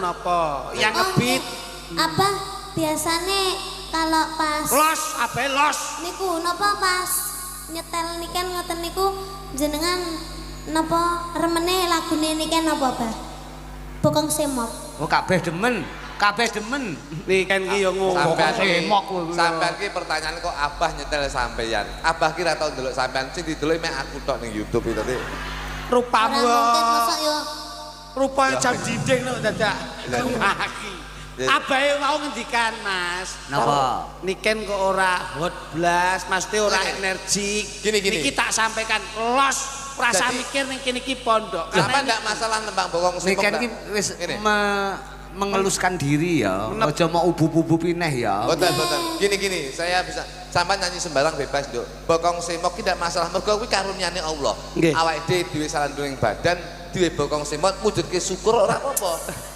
menapa? Yang ngebit. Abah biasane kalau pas Los, apa los? niku napa pas nyetel niken ngoten niku jenengan napa remene lagune niken napa, Bah? Bokong semok. Oh kabeh demen. Kabeh demen. Niken ki yo ngono. Sampean ki pertanyaan kok Abah nyetel sampeyan. Abah ki ra tau ndelok sampean sing didelok mek aku tok ning YouTube itu tadi. Rupamu. Ora mungkin mosok yo Rupanya jam dinding no dadak. Aki. Abahe mau ngendikan, Mas. Napa? Niken kok ora hot blas, mesti ora energik. Gini. Iki tak sampaikan los, rasa mikir ning kene iki pondok. Sampean enggak masalah nembang bokong semok. Niken iki wis mengeluskan diri ya. Aja mau ubub-ubub pineh ya. Betul. Gini, saya bisa sampean nyanyi sembarang bebas, Nduk. Bokong semok tidak masalah mergo kuwi karunyane Allah. Awake dhewe duwe salandoning badan, duwe bokong semok mujudke syukur ora apa-apa.